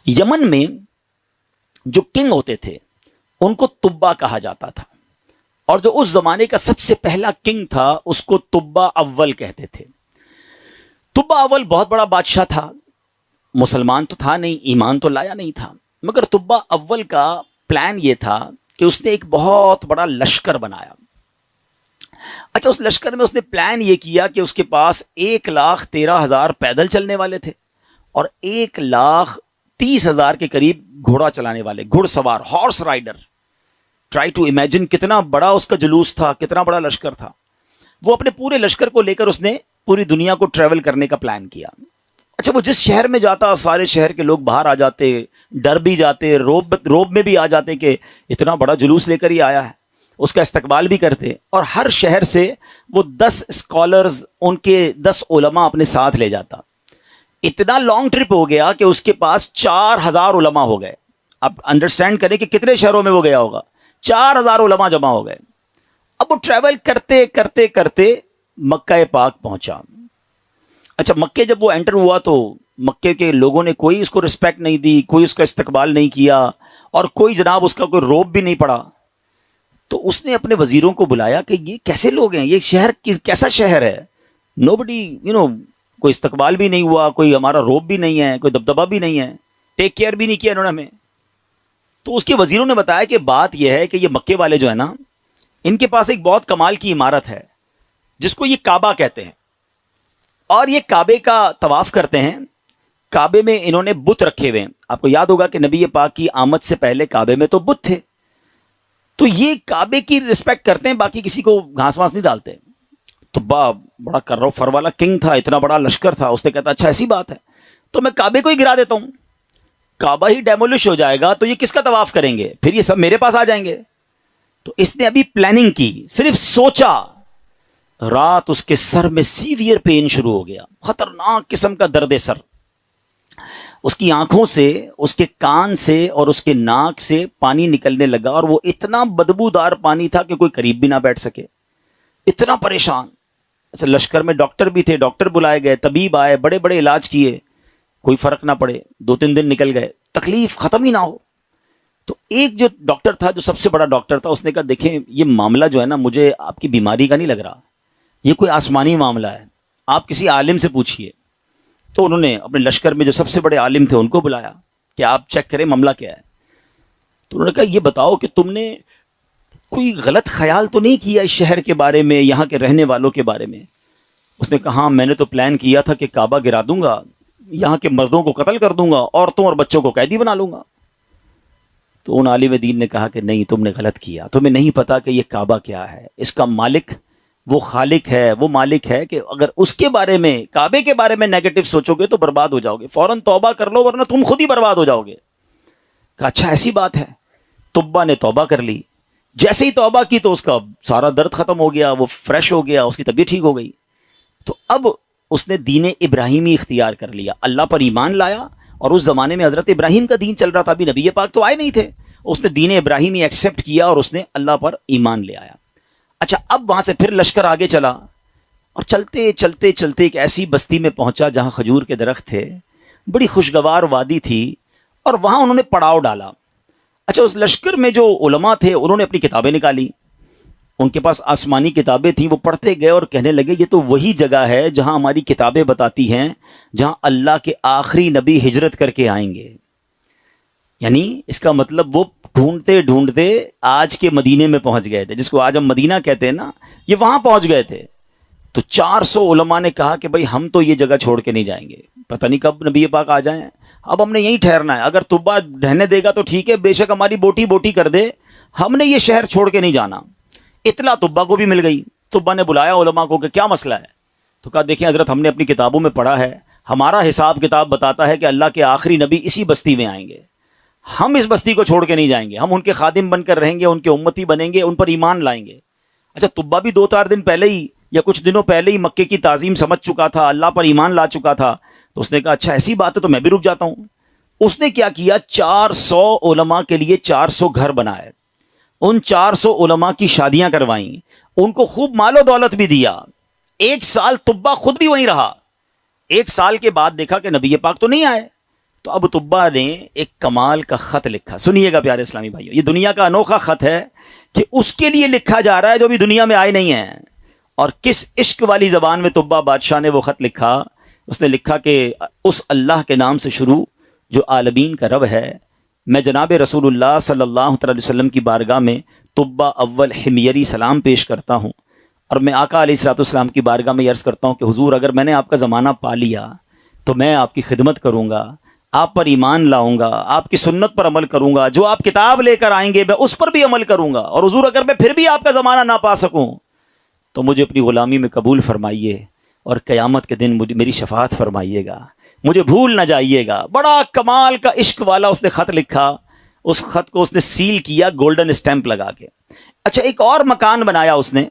یمن میں جو کنگ ہوتے تھے ان کو تبا کہا جاتا تھا، اور جو اس زمانے کا سب سے پہلا کنگ تھا اس کو تبا اول کہتے تھے۔ تبا اول بہت بڑا بادشاہ تھا، مسلمان تو تھا نہیں، ایمان تو لایا نہیں تھا، مگر تبا اول کا پلان یہ تھا کہ اس نے ایک بہت بڑا لشکر بنایا۔ اچھا، اس لشکر میں اس نے پلان یہ کیا کہ اس کے پاس 1,13,000 پیدل چلنے والے تھے اور 1,30,000 کے قریب گھوڑا چلانے والے، گھڑ سوار، horse rider. Try to imagine کتنا بڑا اس کا جلوس تھا، کتنا بڑا لشکر تھا۔ وہ اپنے پورے لشکر کو لے کر اس نے پوری دنیا کو ٹریول کرنے کا پلان کیا۔ اچھا، وہ جس شہر میں جاتا سارے شہر کے لوگ باہر آ جاتے، ڈر بھی جاتے، روب میں بھی آ جاتے کہ اتنا بڑا جلوس لے کر ہی آیا ہے، اس کا استقبال بھی کرتے، اور ہر شہر سے وہ 10 اسکالرز، ان کے 10 علماء اپنے ساتھ لے جاتا۔ اتنا لانگ ٹرپ ہو گیا کہ اس کے پاس 4,000 علماء ہو گئے۔ اب انڈرسٹینڈ کریں کہ کتنے شہروں میں وہ گیا ہوگا، 4,000 علماء جمع ہو گئے۔ اب وہ ٹریول کرتے کرتے کرتے مکہ پاک پہنچا۔ اچھا، مکے جب وہ انٹر ہوا تو مکے کے لوگوں نے کوئی اس کو رسپیکٹ نہیں دی، کوئی اس کا استقبال نہیں کیا، اور کوئی جناب اس کا کوئی روب بھی نہیں پڑا۔ تو اس نے اپنے وزیروں کو بلایا کہ یہ کیسے لوگ ہیں، یہ شہر کیسا شہر ہے، نو بڈی کوئی استقبال بھی نہیں ہوا، کوئی ہمارا روب بھی نہیں ہے، کوئی دبدبہ بھی نہیں ہے، ٹیک کیئر بھی نہیں کیا انہوں نے ہمیں۔ تو اس کے وزیروں نے بتایا کہ بات یہ ہے کہ یہ مکے والے جو ہے نا، ان کے پاس ایک بہت کمال کی عمارت ہے جس کو یہ کعبہ کہتے ہیں، اور یہ کعبے کا طواف کرتے ہیں۔ کعبے میں انہوں نے بت رکھے ہوئے ہیں۔ آپ کو یاد ہوگا کہ نبی پاک کی آمد سے پہلے کعبے میں تو بت تھے، تو یہ کعبے کی رسپیکٹ کرتے ہیں، باقی کسی کو گھاس واس نہیں ڈالتے۔ تو بڑا کرو فر والا کنگ تھا، اتنا بڑا لشکر تھا، اس نے کہتا اچھا ایسی بات ہے تو میں کعبے کو ہی گرا دیتا ہوں، کعبہ ہی ڈیمولش ہو جائے گا تو یہ کس کا طواف کریں گے، پھر یہ سب میرے پاس آ جائیں گے۔ تو اس نے ابھی پلاننگ کی، صرف سوچا، رات اس کے سر میں سیویئر پین شروع ہو گیا، خطرناک قسم کا درد سر۔ اس کی آنکھوں سے، اس کے کان سے اور اس کے ناک سے پانی نکلنے لگا، اور وہ اتنا بدبودار پانی تھا کہ کوئی قریب بھی نہ بیٹھ سکے، اتنا پریشان۔ اچھا، لشکر میں ڈاکٹر بھی تھے، ڈاکٹر بلائے گئے، طبیب آئے، بڑے بڑے علاج کیے، کوئی فرق نہ پڑے، 2-3 دن نکل گئے، تکلیف ختم ہی نہ ہو۔ تو ایک جو ڈاکٹر تھا، جو سب سے بڑا ڈاکٹر تھا، اس نے کہا دیکھیں یہ معاملہ جو ہے نا، مجھے آپ کی بیماری کا نہیں لگ رہا، یہ کوئی آسمانی معاملہ ہے، آپ کسی عالم سے پوچھئے۔ تو انہوں نے اپنے لشکر میں جو سب سے بڑے عالم تھے ان کو بلایا کہ آپ چیک کریں معاملہ کیا ہے۔ تو انہوں نے کہا یہ بتاؤ کہ تم نے کوئی غلط خیال تو نہیں کیا اس شہر کے بارے میں، یہاں کے رہنے والوں کے بارے میں؟ اس نے کہا ہاں، میں نے تو پلان کیا تھا کہ کعبہ گرا دوں گا، یہاں کے مردوں کو قتل کر دوں گا، عورتوں اور بچوں کو قیدی بنا لوں گا۔ تو ان عالم دین نے کہا کہ نہیں، تم نے غلط کیا، تمہیں نہیں پتا کہ یہ کعبہ کیا ہے، اس کا مالک وہ خالق ہے، وہ مالک ہے کہ اگر اس کے بارے میں، کعبے کے بارے میں نیگیٹو سوچو گے تو برباد ہو جاؤ گے، فوراً توبہ کر لو ورنہ تم خود ہی برباد ہو جاؤ گے۔ کہا اچھا ایسی بات ہے۔ تبا نے توبہ کر لی، جیسے ہی توبہ کی تو اس کا سارا درد ختم ہو گیا، وہ فریش ہو گیا، اس کی طبیعت ٹھیک ہو گئی۔ تو اب اس نے دین ابراہیمی اختیار کر لیا، اللہ پر ایمان لایا، اور اس زمانے میں حضرت ابراہیم کا دین چل رہا تھا، ابھی نبی پاک تو آئے نہیں تھے، اس نے دین ابراہیمی ایکسیپٹ کیا اور اس نے اللہ پر ایمان لے آیا۔ اچھا، اب وہاں سے پھر لشکر آگے چلا، اور چلتے چلتے چلتے ایک ایسی بستی میں پہنچا جہاں کھجور کے درخت تھے، بڑی خوشگوار وادی تھی، اور وہاں انہوں نے پڑاؤ ڈالا۔ اچھا، اس لشکر میں جو علماء تھے انہوں نے اپنی کتابیں نکالی، ان کے پاس آسمانی کتابیں تھیں، وہ پڑھتے گئے اور کہنے لگے یہ تو وہی جگہ ہے جہاں ہماری کتابیں بتاتی ہیں جہاں اللہ کے آخری نبی ہجرت کر کے آئیں گے۔ یعنی اس کا مطلب وہ ڈھونڈتے ڈھونڈتے آج کے مدینے میں پہنچ گئے تھے، جس کو آج ہم مدینہ کہتے ہیں نا، یہ وہاں پہنچ گئے تھے۔ تو 400 علماء نے کہا کہ بھائی ہم تو یہ جگہ چھوڑ کے نہیں جائیں گے، پتہ نہیں کب نبی پاک آ جائیں، اب ہم نے یہیں ٹھہرنا ہے، اگر تبا رہنے دے گا تو ٹھیک ہے، بے شک ہماری بوٹی بوٹی کر دے، ہم نے یہ شہر چھوڑ کے نہیں جانا۔ اطلاع تبا کو بھی مل گئی، تبا نے بلایا علماء کو کہ کیا مسئلہ ہے؟ تو کہا دیکھیں حضرت، ہم نے اپنی کتابوں میں پڑھا ہے، ہمارا حساب کتاب بتاتا ہے کہ اللہ کے آخری نبی اسی بستی میں آئیں گے، ہم اس بستی کو چھوڑ کے نہیں جائیں گے، ہم ان کے خادم بن کر رہیں گے، ان کے امتی بنیں گے، ان پر ایمان لائیں گے۔ اچھا، تبا بھی 2-4 دن پہلے ہی یا کچھ دنوں پہلے ہی مکے کی تعظیم سمجھ چکا تھا، اللہ پر ایمان لا چکا تھا، تو اس نے کہا اچھا ایسی بات ہے تو میں بھی رک جاتا ہوں۔ اس نے کیا کیا، 400 علماء کے لیے 400 گھر بنائے، ان 400 علماء کی شادیاں کروائیں، ان کو خوب مال و دولت بھی دیا۔ 1 سال تبا خود بھی وہیں رہا، 1 سال کے بعد دیکھا کہ نبی پاک تو نہیں آئے، تو اب طبا نے ایک کمال کا خط لکھا. سنیے گا پیارے اسلامی بھائیو، یہ دنیا کا انوکھا خط ہے کہ اس کے لیے لکھا جا رہا ہے جو بھی دنیا میں آئے نہیں ہیں. اور کس عشق والی زبان میں طبا بادشاہ نے وہ خط لکھا. اس نے لکھا کہ اس اللہ کے نام سے شروع جو عالمین کا رب ہے. میں جناب رسول اللہ صلی اللہ تعالی وسلم کی بارگاہ میں طبا اول حمیری سلام پیش کرتا ہوں، اور میں آقا علیہ الصلوۃ والسلام کی بارگاہ میں عرض کرتا ہوں کہ حضور اگر میں نے آپ کا زمانہ پا لیا تو میں آپ کی خدمت کروں گا، آپ پر ایمان لاؤں گا، آپ کی سنت پر عمل کروں گا، جو آپ کتاب لے کر آئیں گے میں اس پر بھی عمل کروں گا. اور حضور اگر میں پھر بھی آپ کا زمانہ نہ پا سکوں تو مجھے اپنی غلامی میں قبول فرمائیے، اور قیامت کے دن مجھے میری شفاعت فرمائیے گا، مجھے بھول نہ جائیے گا. بڑا کمال کا عشق والا اس نے خط لکھا. اس خط کو اس نے سیل کیا گولڈن اسٹیمپ لگا کے. اچھا، ایک اور مکان بنایا اس نے،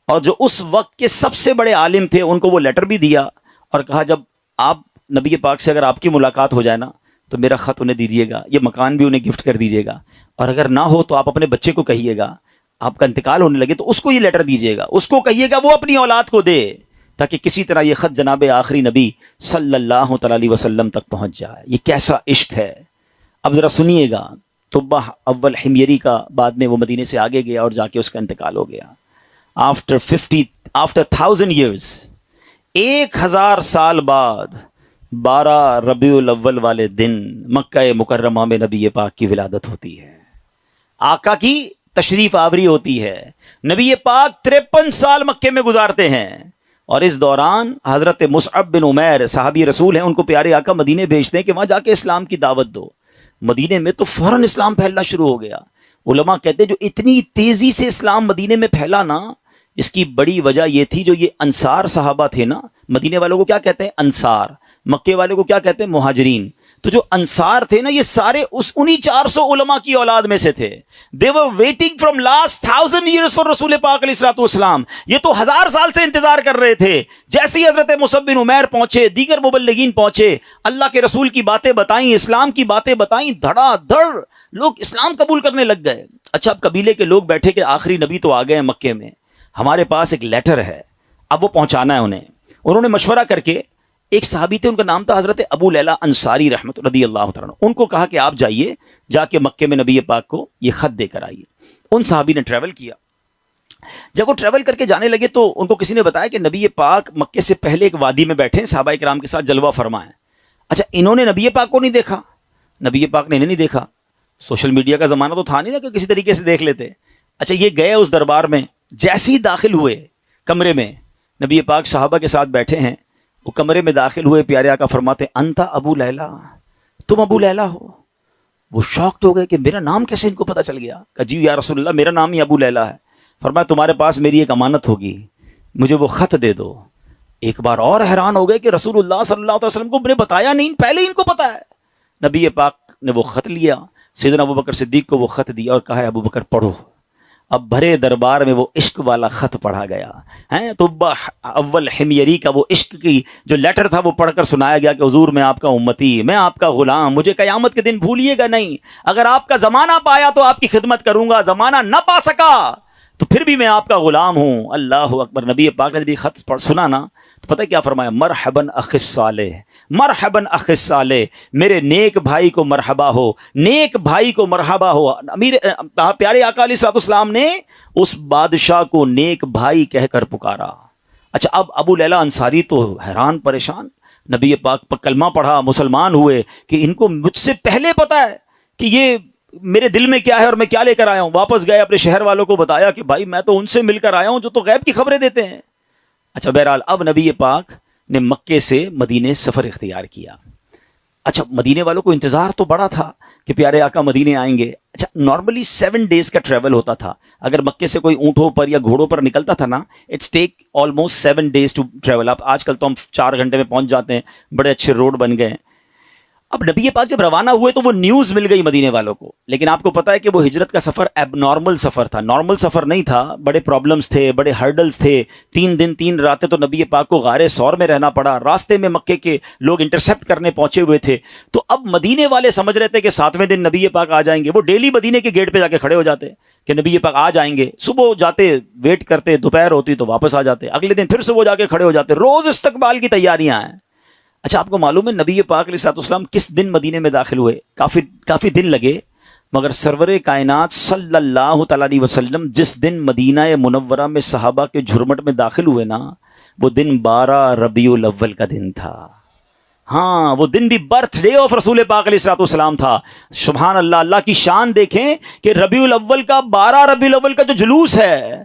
اور جو اس وقت کے سب سے بڑے عالم تھے ان کو وہ لیٹر بھی دیا، اور کہا جب آپ نبی پاک سے اگر آپ کی ملاقات ہو جائے نا تو میرا خط انہیں دیجیے گا، یہ مکان بھی انہیں گفٹ کر دیجیے گا، اور اگر نہ ہو تو آپ اپنے بچے کو کہیے گا، آپ کا انتقال ہونے لگے تو اس کو یہ لیٹر دیجیے گا، اس کو کہیے گا وہ اپنی اولاد کو دے، تاکہ کسی طرح یہ خط جناب آخری نبی صلی اللہ تعالی علیہ وسلم تک پہنچ جائے. یہ کیسا عشق ہے. اب ذرا سنیے گا. طبا اول حمیری کا بعد میں وہ مدینے سے آگے گیا اور جا کے اس کا انتقال ہو گیا. آفٹر 1000 years، 1000 سال بعد 12 ربیع الاول والے دن مکہ مکرمہ میں نبی پاک کی ولادت ہوتی ہے، آقا کی تشریف آوری ہوتی ہے. نبی پاک 53 سال مکے میں گزارتے ہیں، اور اس دوران حضرت مصعب بن عمیر صحابی رسول ہیں، ان کو پیارے آقا مدینے بھیجتے ہیں کہ وہاں جا کے اسلام کی دعوت دو. مدینے میں تو فوراً اسلام پھیلنا شروع ہو گیا. علماء کہتے ہیں جو اتنی تیزی سے اسلام مدینے میں پھیلا نا، اس کی بڑی وجہ یہ تھی جو یہ انصار صحابہ تھے نا. مدینے والوں کو کیا کہتے ہیں؟ انصار. مکے والوں کو کیا کہتے ہیں؟ مہاجرین. تو جو انصار تھے نا، یہ سارے انہی 400 علماء کی اولاد میں سے تھے. they were waiting from last 1000 years for رسول پاک علیہ الصلوۃ والسلام. یہ تو 1000 سال سے انتظار کر رہے تھے. جیسے ہی حضرت مصعب بن عمیر پہنچے، دیگر مبلغین پہنچے، اللہ کے رسول کی باتیں بتائیں، اسلام کی باتیں بتائیں، دھڑا دھڑ لوگ اسلام قبول کرنے لگ گئے. اچھا، اب قبیلے کے لوگ بیٹھے کہ آخری نبی تو آ گئے ہیں مکے میں، ہمارے پاس ایک لیٹر ہے، اب وہ پہنچانا ہے انہیں. انہوں نے مشورہ کر کے، ایک صحابی تھے ان کا نام تھا حضرت ابو لیلہ انصاری رحمۃ رضی اللہ تعالیٰ عنہ، ان کو کہا کہ آپ جائیے، جا کے مکے میں نبی پاک کو یہ خط دے کر آئیے. ان صحابی نے ٹریول کیا. جب وہ ٹریول کر کے جانے لگے تو ان کو کسی نے بتایا کہ نبی پاک مکے سے پہلے ایک وادی میں بیٹھے ہیں، صحابہ کرام کے ساتھ جلوہ فرما ہے. اچھا، انہوں نے نبی پاک کو نہیں دیکھا، نبی پاک نے انہیں نہیں دیکھا. سوشل میڈیا کا زمانہ تو تھا نہیں نا کہ کسی طریقے سے دیکھ لیتے. اچھا، یہ گئے اس دربار میں، جیسے ہی داخل ہوئے کمرے میں، نبی پاک صحابہ کے ساتھ بیٹھے ہیں، وہ کمرے میں داخل ہوئے، پیارے آقا فرماتے انتا ابو لیلہ، تم ابو لیلہ ہو. وہ شاکڈ ہو گئے کہ میرا نام کیسے ان کو پتہ چل گیا. کہ جی یا رسول اللہ، میرا نام ہی ابو لیلہ ہے. فرمایا تمہارے پاس میری ایک امانت ہوگی، مجھے وہ خط دے دو. ایک بار اور حیران ہو گئے کہ رسول اللہ صلی اللہ علیہ وسلم کو میں نے بتایا نہیں، پہلے ہی ان کو پتا ہے. نبی پاک نے وہ خط لیا، سیدنا ابو بکر صدیق کو وہ خط دیا اور کہا ابو بکر پڑھو. اب بھرے دربار میں وہ عشق والا خط پڑھا گیا ہے. طبا اول حمیری کا وہ عشق کی جو لیٹر تھا وہ پڑھ کر سنایا گیا کہ حضور میں آپ کا امتی، میں آپ کا غلام، مجھے قیامت کے دن بھولیے گا نہیں. اگر آپ کا زمانہ پایا تو آپ کی خدمت کروں گا، زمانہ نہ پا سکا تو پھر بھی میں آپ کا غلام ہوں. اللہ اکبر. نبی پاک نے جب یہ خط سنا نا تو پتہ کیا فرمایا؟ مرحباً اخ صالح، مرحباً اخ صالح، میرے نیک بھائی کو مرحبا ہو، نیک بھائی کو مرحبا ہو. امیر پیارے آقا علیہ الصلوۃ والسلام نے اس بادشاہ کو نیک بھائی کہہ کر پکارا. اچھا، اب ابو لیلہ انصاری تو حیران پریشان، نبی پاک پر کلمہ پڑھا، مسلمان ہوئے کہ ان کو مجھ سے پہلے پتہ ہے کہ یہ میرے دل میں کیا ہے اور میں کیا لے کر آیا ہوں. واپس گئے، اپنے شہر والوں کو بتایا کہ بھائی میں تو ان سے مل کر آیا ہوں جو تو غیب کی خبریں دیتے ہیں. اچھا، بہرحال اب نبی پاک نے مکے سے مدینے سفر اختیار کیا. اچھا، مدینے والوں کو انتظار تو بڑا تھا کہ پیارے آقا مدینے آئیں گے. اچھا، نارملی 7 days کا ٹریول ہوتا تھا. اگر مکے سے کوئی اونٹوں پر یا گھوڑوں پر نکلتا تھا نا، it's take almost 7 days to travel. اب آج کل تو ہم 4 گھنٹے میں پہنچ جاتے ہیں، بڑے اچھے روڈ بن گئے ہیں. اب نبی پاک جب روانہ ہوئے تو وہ نیوز مل گئی مدینے والوں کو. لیکن آپ کو پتا ہے کہ وہ ہجرت کا سفر ایب نارمل سفر تھا، نارمل سفر نہیں تھا. بڑے پرابلمز تھے، بڑے ہرڈلز تھے. 3 دن 3 راتیں تو نبی پاک کو غار ثور میں رہنا پڑا. راستے میں مکے کے لوگ انٹرسیپٹ کرنے پہنچے ہوئے تھے. تو اب مدینے والے سمجھ رہے تھے کہ 7ویں دن نبی پاک آ جائیں گے. وہ ڈیلی مدینے کے گیٹ پہ جا کے کھڑے ہو جاتے کہ نبی پاک آ جائیں گے. صبح جاتے، ویٹ کرتے، دوپہر ہوتی تو واپس آ جاتے. اگلے دن پھر صبح جا کے کھڑے ہو جاتے. روز استقبال کی تیاریاں ہیں. اچھا آپ کو معلوم ہے نبی پاک علیہ السلام کس دن مدینے میں داخل ہوئے؟ کافی دن لگے، مگر سرور کائنات صلی اللہ تعالیٰ علیہ وسلم جس دن مدینہ منورہ میں صحابہ کے جھرمٹ میں داخل ہوئے نا، وہ دن 12 ربیع الاول کا دن تھا۔ ہاں وہ دن بھی برتھ ڈے آف رسول پاک علیہ السلام تھا۔ سبحان اللہ، اللہ کی شان دیکھیں کہ ربیع الاول کا 12 ربیع الاول کا جو جلوس ہے،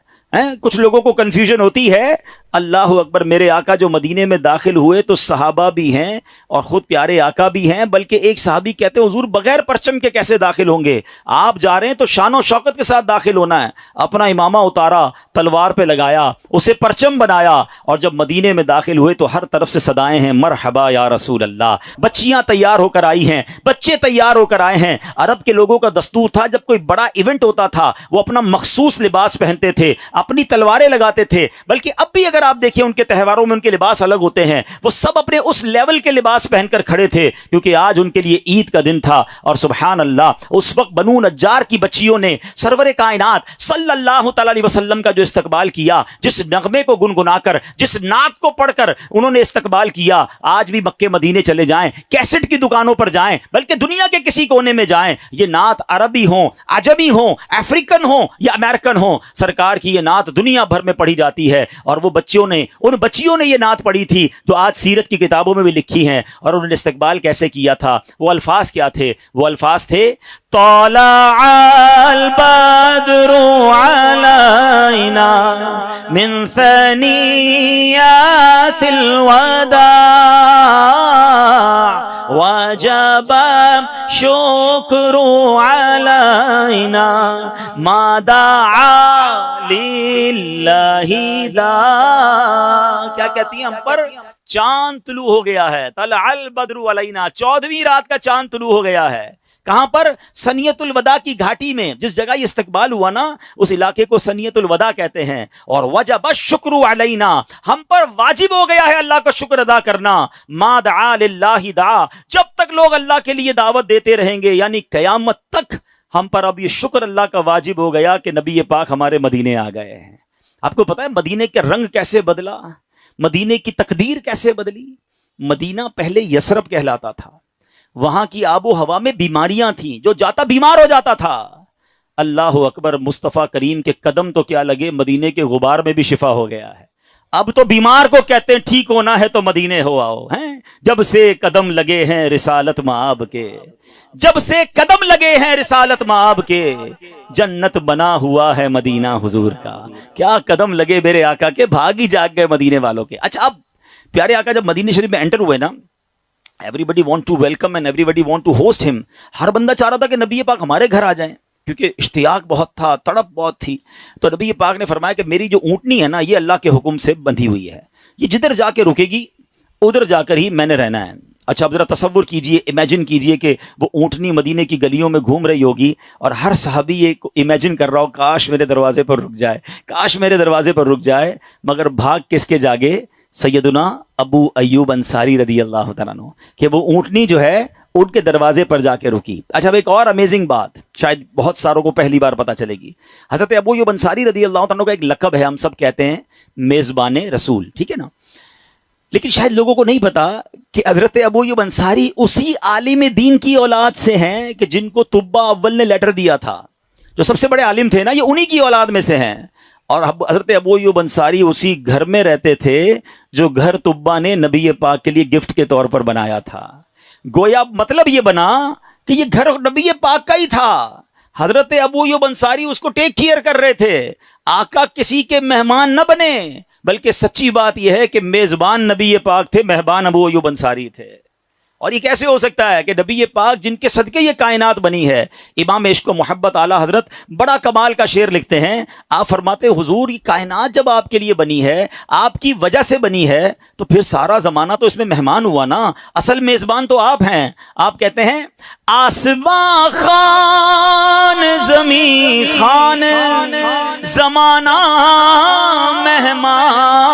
کچھ لوگوں کو کنفیوژن ہوتی ہے۔ اللہ اکبر، میرے آقا جو مدینے میں داخل ہوئے تو صحابہ بھی ہیں اور خود پیارے آقا بھی ہیں، بلکہ ایک صحابی کہتے ہیں حضور بغیر پرچم کے کیسے داخل ہوں گے؟ آپ جا رہے ہیں تو شان و شوکت کے ساتھ داخل ہونا ہے۔ اپنا امامہ اتارا، تلوار پہ لگایا، اسے پرچم بنایا، اور جب مدینے میں داخل ہوئے تو ہر طرف سے صدائیں ہیں مرحبا یا رسول اللہ۔ بچیاں تیار ہو کر آئی ہیں، بچے تیار ہو کر آئے ہیں۔ عرب کے لوگوں کا دستور تھا جب کوئی بڑا ایونٹ ہوتا تھا وہ اپنا مخصوص لباس پہنتے تھے، اپنی تلواریں لگاتے تھے، بلکہ اب بھی اگر آپ دیکھیں ان کے تہواروں میں ان کے لباس الگ ہوتے ہیں، وہ سب اپنے اس لیول کے لباس پہن کر کھڑے تھے، کیونکہ آج ان کے لیے عید کا دن تھا۔ اور سبحان اللہ، اس وقت بنو نجار کی بچیوں نے سرور کائنات صلی اللہ تعالی علیہ وسلم کا جو استقبال کیا، جس نغمے کو گنگنا کر، جس نعت کو پڑھ کر انہوں نے استقبال کیا، آج بھی مکے مدینے چلے جائیں، کیسٹ کی دکانوں پر جائیں، بلکہ دنیا کے کسی کونے میں جائیں، یہ نعت عربی ہوں، عجمی ہوں، افریقن ہوں یا امریکن ہوں، سرکار کی یہ نعت دنیا بھر میں پڑھی جاتی ہے۔ اور وہ ان بچیوں نے یہ نعت پڑھی تھی جو آج سیرت کی کتابوں میں بھی لکھی ہیں۔ اور انہوں نے استقبال کیسے کیا تھا؟ وہ الفاظ کیا تھے؟ وہ الفاظ تھے طلع البدر علینا من ثنیات الوداع وجب شکر علینا ما دعا للہ دا۔ کیا کہتی ہیں ہم پر؟ چاند طلوع ہو گیا ہے، طلع البدر علینا، 14ویں رات کا چاند طلوع ہو گیا ہے۔ کہاں پر؟ سنیت الوداع کی گھاٹی میں، جس جگہ یہ استقبال ہوا نا اس علاقے کو سنیت الوداع کہتے ہیں۔ اور وجب الشکر علینا، ہم پر واجب ہو گیا ہے اللہ کا شکر ادا کرنا۔ ما دعا للہ دعا، جب تک لوگ اللہ کے لیے دعوت دیتے رہیں گے، یعنی قیامت تک ہم پر اب یہ شکر اللہ کا واجب ہو گیا کہ نبی پاک ہمارے مدینے آ گئے ہیں۔ آپ کو پتا ہے مدینے کے رنگ کیسے بدلا، مدینے کی تقدیر کیسے بدلی؟ مدینہ پہلے یثرب کہلاتا تھا، وہاں کی آب و ہوا میں بیماریاں تھیں، جو جاتا بیمار ہو جاتا تھا۔ اللہ اکبر، مصطفیٰ کریم کے قدم تو کیا لگے، مدینے کے غبار میں بھی شفا ہو گیا ہے۔ اب تو بیمار کو کہتے ہیں ٹھیک ہونا ہے تو مدینے ہو آؤ، ہیں جب سے قدم لگے ہیں رسالت مآب کے، جب سے قدم لگے ہیں رسالت مآب کے، جنت بنا ہوا ہے مدینہ حضور کا۔ کیا قدم لگے میرے آقا کے، بھاگی جاگ گئے مدینے والوں کے۔ اچھا اب پیارے آقا جب مدینہ شریف میں انٹر ہوئے نا، everybody want to welcome and everybody want to host him، ہر بندہ چاہ رہا تھا کہ نبی پاک ہمارے گھر آ جائیں، کیونکہ اشتیاق بہت تھا، تڑپ بہت تھی۔ تو نبی پاک نے فرمایا کہ میری جو اونٹنی ہے نا، یہ اللہ کے حکم سے بندھی ہوئی ہے، یہ جدھر جا کے رکے گی ادھر جا کر ہی میں نے رہنا ہے۔ اچھا اب ذرا تصور کیجئے، امیجن کیجئے کہ وہ اونٹنی مدینے کی گلیوں میں گھوم رہی ہوگی اور ہر صحابی یہ امیجن کر رہا ہو کاش میرے دروازے پر رک جائے، کاش میرے دروازے پر رک جائے، مگر بھاگ کس کے جاگے؟ سیدنا ابو ایوب انصاری رضی اللہ تعالیٰ عنہ، کہ وہ اونٹنی جو ہے ان کے دروازے پر جا کے رکی۔ اچھا اب ایک اور امیزنگ بات شاید بہت ساروں کو پہلی بار پتہ چلے گی، حضرت ابو ایوب انصاری رضی اللہ تعالیٰ عنہ کا ایک لقب ہے، ہم سب کہتے ہیں میزبان رسول، ٹھیک ہے نا، لیکن شاید لوگوں کو نہیں پتا کہ حضرت ابو ایوب انصاری اسی عالم دین کی اولاد سے ہیں کہ جن کو طبہ اول نے لیٹر دیا تھا، جو سب سے بڑے عالم تھے نا، یہ انہی کی اولاد میں سے ہیں۔ اور حضرت ابو ایوب انصاری اسی گھر میں رہتے تھے جو گھر طبہ نے نبی پاک کے لیے گفٹ کے طور پر بنایا تھا۔ گویا مطلب یہ بنا کہ یہ گھر نبی پاک کا ہی تھا، حضرت ابو ایوب انصاری اس کو ٹیک کیئر کر رہے تھے۔ آقا کسی کے مہمان نہ بنے، بلکہ سچی بات یہ ہے کہ میزبان نبی پاک تھے، مہمان ابو ایوب انصاری تھے۔ اور یہ کیسے ہو سکتا ہے کہ نبی پاک جن کے صدقے یہ کائنات بنی ہے؟ امام عشق و محبت اعلیٰ حضرت بڑا کمال کا شعر لکھتے ہیں، آپ فرماتے حضور یہ کائنات جب آپ کے لیے بنی ہے، آپ کی وجہ سے بنی ہے، تو پھر سارا زمانہ تو اس میں مہمان ہوا نا، اصل میزبان تو آپ ہیں۔ آپ کہتے ہیں آسماں خان زمین خان زمانہ مہمان،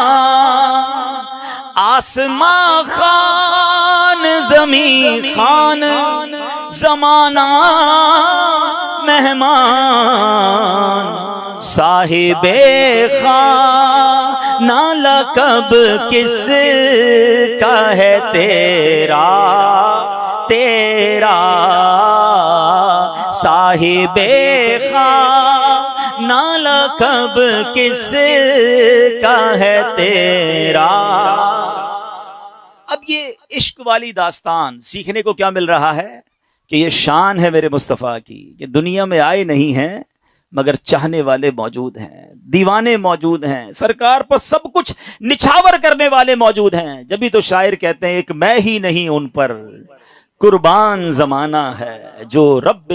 آسماں خان زمین خان زمانہ مہمان، صاحب خان نالا کب کس کا ہے تیرا تیرا صاحب خواہ، نالا کب کس کا ہے تیرا۔ اب یہ عشق والی داستان سیکھنے کو کیا مل رہا ہے کہ یہ شان ہے میرے مصطفیٰ کی کہ دنیا میں آئے نہیں ہیں مگر چاہنے والے موجود ہیں، دیوانے موجود ہیں، سرکار پر سب کچھ نچھاور کرنے والے موجود ہیں۔ جبھی تو شاعر کہتے ہیں ایک میں ہی نہیں ان پر قربان زمانہ ہے جو رب